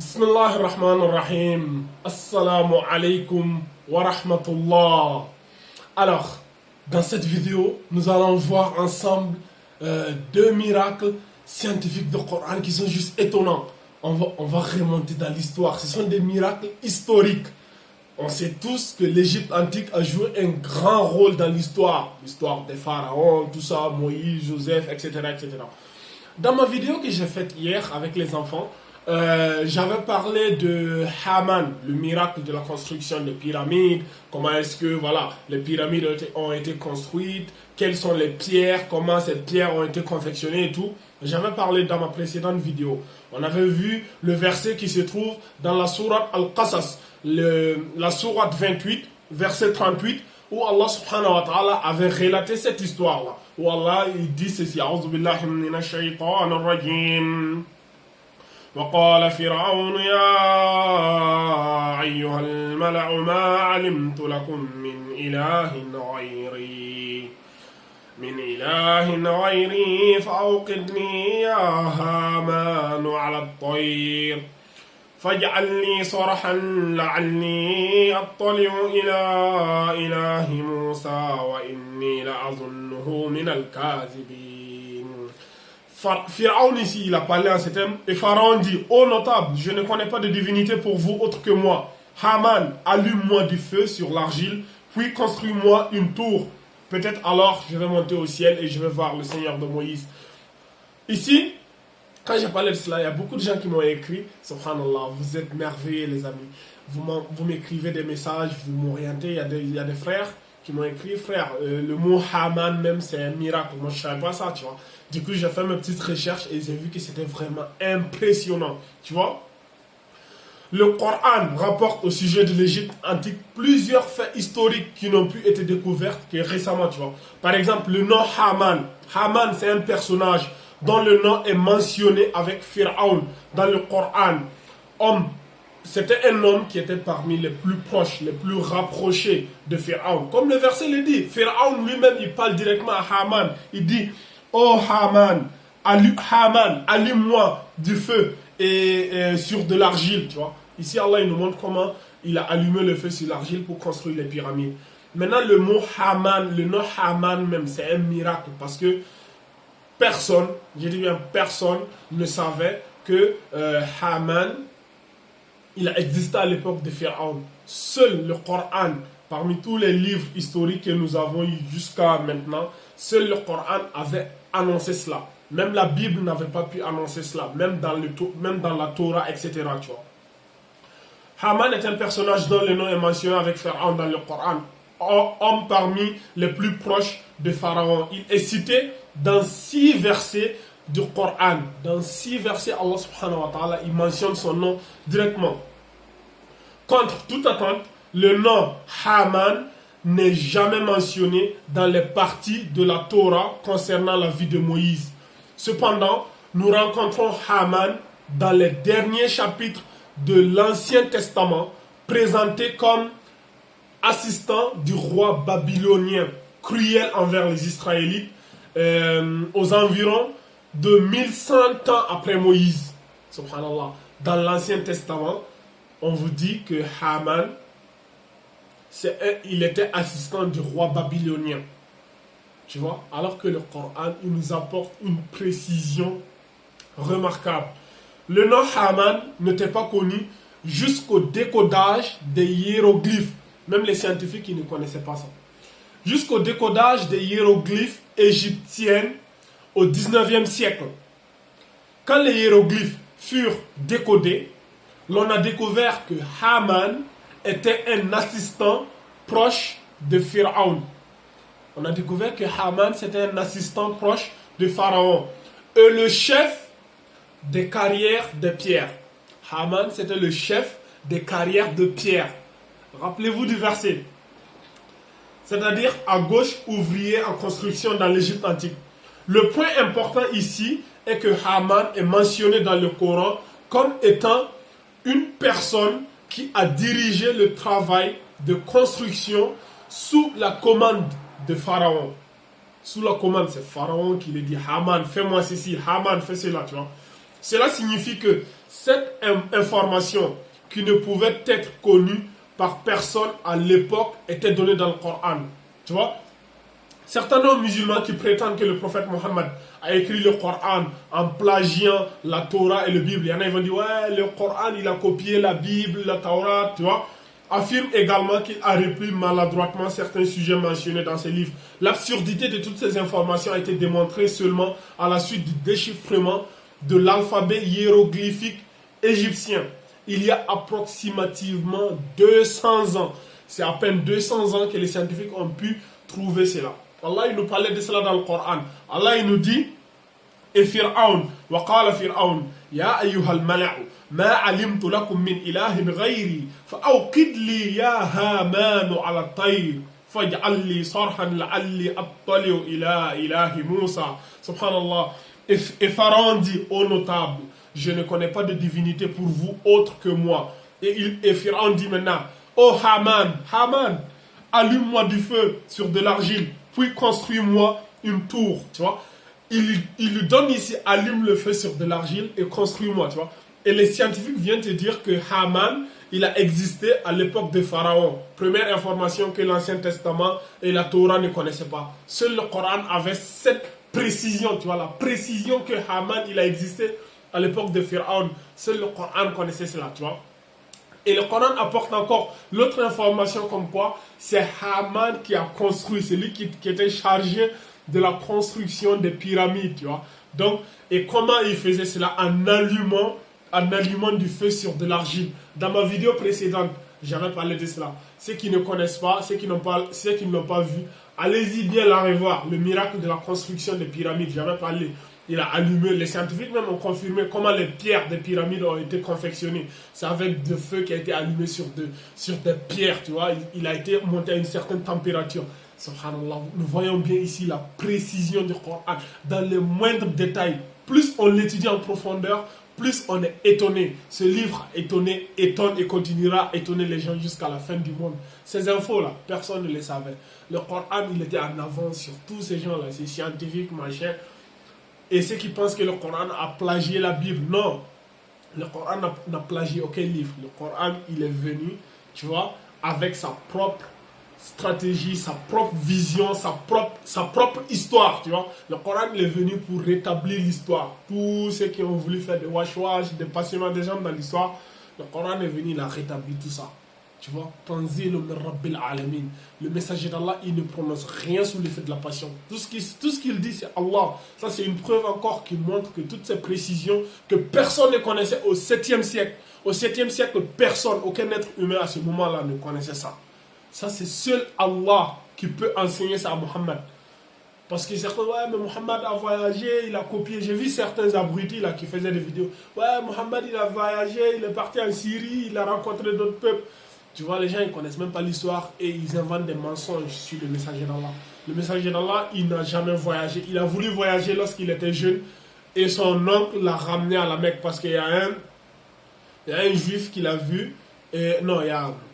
Bismillah ar-Rahman ar-Rahim. Assalamu alaikum wa rahmatullah. Alors, dans cette vidéo, nous allons voir ensemble deux miracles scientifiques du Coran qui sont juste étonnants. On va remonter dans l'histoire. Ce sont des miracles historiques. On sait tous que l'Égypte antique a joué un grand rôle dans l'histoire. L'histoire des pharaons, tout ça, Moïse, Joseph, etc., etc. Dans ma vidéo que j'ai faite hier avec les enfants, j'avais parlé de Haman, le miracle de la construction des pyramides, comment est-ce que voilà, les pyramides ont été construites, quelles sont les pierres, comment ces pierres ont été confectionnées et tout. J'avais parlé dans ma précédente vidéo. On avait vu le verset qui se trouve dans la sourate Al-Qasas, la sourate 28, verset 38, où Allah subhanahu wa ta'ala avait relaté cette histoire-là. Où Allah il dit ceci, A'udhu billahi minash shaytanir rajim. وقال فرعون يا أيها الملأ ما علمت لكم من إله غيري فأوقدني يا هامان على الطير فاجعل لي صرحا لعلي أطلع إلى إله موسى وإني لأظنه من الكاذبين. Pharaon ici, il a parlé en ce thème, et Pharaon dit, ô notable, je ne connais pas de divinité pour vous autre que moi. Haman, allume-moi du feu sur l'argile, puis construis-moi une tour. Peut-être alors je vais monter au ciel et je vais voir le Seigneur de Moïse. Ici, quand j'ai parlé de cela, il y a beaucoup de gens qui m'ont écrit, subhanallah, vous êtes merveilleux les amis. Vous m'écrivez des messages, vous m'orientez, il y a des frères qui m'ont écrit, frère, le mot Haman même c'est un miracle, moi je ne savais pas ça, tu vois. Du coup j'ai fait mes petites recherches et j'ai vu que c'était vraiment impressionnant, tu vois. Le Coran rapporte au sujet de l'Égypte antique plusieurs faits historiques qui n'ont pu être découverts que récemment, tu vois. Par exemple, le nom Haman. Haman c'est un personnage dont le nom est mentionné avec Pharaon dans le Coran. C'était un homme qui était parmi les plus proches, les plus rapprochés de Pharaon. Comme le verset le dit, Pharaon lui-même, il parle directement à Haman. Il dit, oh Haman, allume-moi du feu et sur de l'argile, tu vois. Ici, Allah il nous montre comment il a allumé le feu sur l'argile pour construire les pyramides. Maintenant, le mot Haman, le nom Haman même, c'est un miracle parce que personne, je dis bien personne, ne savait que Haman, il a existé à l'époque de Pharaon. Seul le Coran, parmi tous les livres historiques que nous avons eu jusqu'à maintenant, seul le Coran avait annoncé cela. Même la Bible n'avait pas pu annoncer cela, même dans la Torah, etc. Tu vois. Haman est un personnage dont le nom est mentionné avec Pharaon dans le Coran. Homme parmi les plus proches de Pharaon. Il est cité dans 6 versets du Coran. Dans 6 versets, Allah subhanahu wa ta'ala, il mentionne son nom directement. Contre toute attente, le nom Haman n'est jamais mentionné dans les parties de la Torah concernant la vie de Moïse. Cependant, nous rencontrons Haman dans les derniers chapitres de l'Ancien Testament, présenté comme assistant du roi babylonien, cruel envers les Israélites, aux environs de 1100 ans après Moïse. Subhanallah. Dans l'Ancien Testament, on vous dit que Haman, il était assistant du roi babylonien. Tu vois? Alors que le Coran, il nous apporte une précision remarquable. Le nom Haman n'était pas connu jusqu'au décodage des hiéroglyphes. Même les scientifiques, ils ne connaissaient pas ça. Jusqu'au décodage des hiéroglyphes égyptiens au 19e siècle. Quand les hiéroglyphes furent décodés, l'on a découvert que Haman était un assistant proche de Pharaon. On a découvert que Haman c'était un assistant proche de Pharaon. Et le chef des carrières de pierre. Haman c'était le chef des carrières de pierre. Rappelez-vous du verset. C'est-à-dire à gauche, ouvrier en construction dans l'Égypte antique. Le point important ici est que Haman est mentionné dans le Coran comme étant une personne qui a dirigé le travail de construction sous la commande de Pharaon. Sous la commande, c'est Pharaon qui lui dit Haman, fais-moi ceci, Haman, fais cela, tu vois. Cela signifie que cette information qui ne pouvait être connue par personne à l'époque était donnée dans le Coran. Tu vois? Certains hommes musulmans qui prétendent que le prophète Mohammed a écrit le Coran en plagiant la Torah et le Bible. Il y en a qui vont dire, ouais, le Coran, il a copié la Bible, la Torah, tu vois. Affirme également qu'il a repris maladroitement certains sujets mentionnés dans ses livres. L'absurdité de toutes ces informations a été démontrée seulement à la suite du déchiffrement de l'alphabet hiéroglyphique égyptien. Il y a approximativement 200 ans. C'est à peine 200 ans que les scientifiques ont pu trouver cela. Allah il nous parlait de cela dans le Coran. Allah il nous dit, et Fir'aun, wa qala Fir'aun, ya ayyuhal mala'u, ma alimtu lakum min ilahin ghayri, fa awqid li ya hamanu ala tayr, faj'al li sarhan la'alli attali'u ila ilahi Musa. Subhanallah. Et Pharaon dit, ô notable, je ne connais pas de divinité pour vous autre que moi. Et Pharaon dit maintenant, ô Haman, Haman, allume-moi du feu sur de l'argile, puis construis-moi une tour, tu vois. Il lui donne ici, allume le feu sur de l'argile et construis-moi, tu vois. Et les scientifiques viennent te dire que Haman, il a existé à l'époque de Pharaon. Première information que l'Ancien Testament et la Torah ne connaissaient pas. Seul le Coran avait cette précision, tu vois, la précision que Haman, il a existé à l'époque de Pharaon. Seul le Coran connaissait cela, tu vois. Et le Coran apporte encore l'autre information comme quoi c'est Haman qui a construit, c'est lui qui était chargé de la construction des pyramides, tu vois. Donc, et comment il faisait cela? En allumant du feu sur de l'argile. Dans ma vidéo précédente, j'avais parlé de cela. Ceux qui ne connaissent pas, ceux qui ne l'ont pas vu, allez-y bien la revoir. Le miracle de la construction des pyramides, j'avais parlé. Il a allumé, les scientifiques même ont confirmé comment les pierres des pyramides ont été confectionnées. C'est avec de feu qui a été allumé sur des pierres, tu vois. Il a été monté à une certaine température. Subhanallah, nous voyons bien ici la précision du Coran dans les moindres détails. Plus on l'étudie en profondeur, plus on est étonné. Ce livre étonne et continuera à étonner les gens jusqu'à la fin du monde. Ces infos-là, personne ne les savait. Le Coran, il était en avance sur tous ces gens-là, ces scientifiques, machin. Et ceux qui pensent que le Coran a plagié la Bible, non. Le Coran n'a plagié aucun livre. Le Coran, il est venu, tu vois, avec sa propre stratégie, sa propre vision, sa propre histoire, tu vois. Le Coran, il est venu pour rétablir l'histoire. Tous ceux qui ont voulu faire des wash-wash, des passionnements des gens dans l'histoire, le Coran est venu, il a rétabli tout ça. Tu vois, Tanzil min Rabbil Alamin. Le messager d'Allah, il ne prononce rien sous l'effet de la passion. Tout ce qu'il dit, c'est Allah. Ça, c'est une preuve encore qui montre que toutes ces précisions que personne ne connaissait au 7e siècle. Au 7e siècle, personne, aucun être humain à ce moment-là ne connaissait ça. Ça, c'est seul Allah qui peut enseigner ça à Mohammed. Parce que certains, ouais, mais Mohammed a voyagé, il a copié. J'ai vu certains abrutis là qui faisaient des vidéos. Ouais, Mohammed, il a voyagé, il est parti en Syrie, il a rencontré d'autres peuples. Tu vois, les gens, ils ne connaissent même pas l'histoire et ils inventent des mensonges sur le messager d'Allah. Le messager d'Allah, il n'a jamais voyagé. Il a voulu voyager lorsqu'il était jeune et son oncle l'a ramené à la Mecque parce qu'il y a un juif qui l'a vu. Et, non,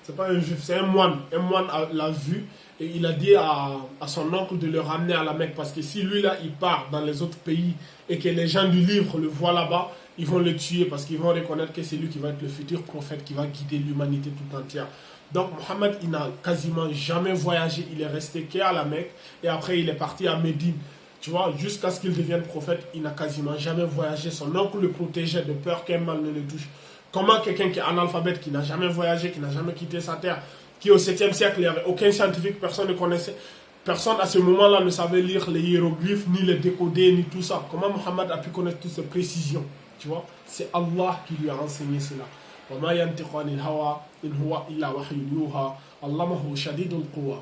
c'est pas un juif, c'est un moine. Un moine l'a vu et il a dit à son oncle de le ramener à la Mecque parce que si lui là, il part dans les autres pays et que les gens du livre le voient là-bas, ils vont le tuer parce qu'ils vont reconnaître que c'est lui qui va être le futur prophète qui va guider l'humanité tout entière. Donc Mohammed, il n'a quasiment jamais voyagé, il est resté qu'à la Mecque et après il est parti à Médine. Tu vois, jusqu'à ce qu'il devienne prophète, il n'a quasiment jamais voyagé. Son oncle le protégeait de peur qu'un mal ne le touche. Comment quelqu'un qui est analphabète, qui n'a jamais voyagé, qui n'a jamais quitté sa terre, qui au 7e siècle, il n'y avait aucun scientifique, personne ne connaissait, personne à ce moment-là ne savait lire les hiéroglyphes, ni les décoder, ni tout ça. Comment Mohammed a pu connaître toutes ces précisions? Tu vois, c'est Allah qui lui a enseigné cela. وَمَا يَنْتِقُ عَنِ الْهَوَىٰ إِنْ هُوَ إِلَّا وَحْيٌ يُوحَىٰ عَلَّمَهُ شَدِيدُ الْقُوَىٰ.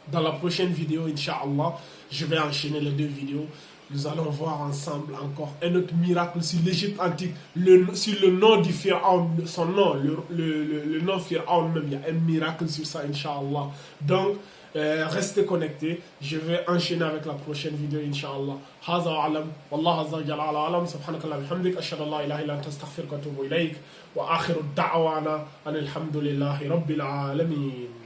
Dans la prochaine vidéo, Inch'Allah, je vais enchaîner les deux vidéos. Nous allons voir ensemble encore un autre miracle sur l'Égypte antique, sur le nom du Pharaon, son nom, le nom Pharaon même, il y a un miracle sur ça, Inch'Allah. Donc, restez connectés. Je vais enchaîner avec la prochaine vidéo, Inch'Allah. Haza wa alam. Wallah azza wa jalla ala alam. Subhanakallah bihamdik. Ashhadu an la ilaha illa anta astaghfiruka wa atubu ilayk. Wa akhiru da'wana anil hamdulillahi rabbil alamin.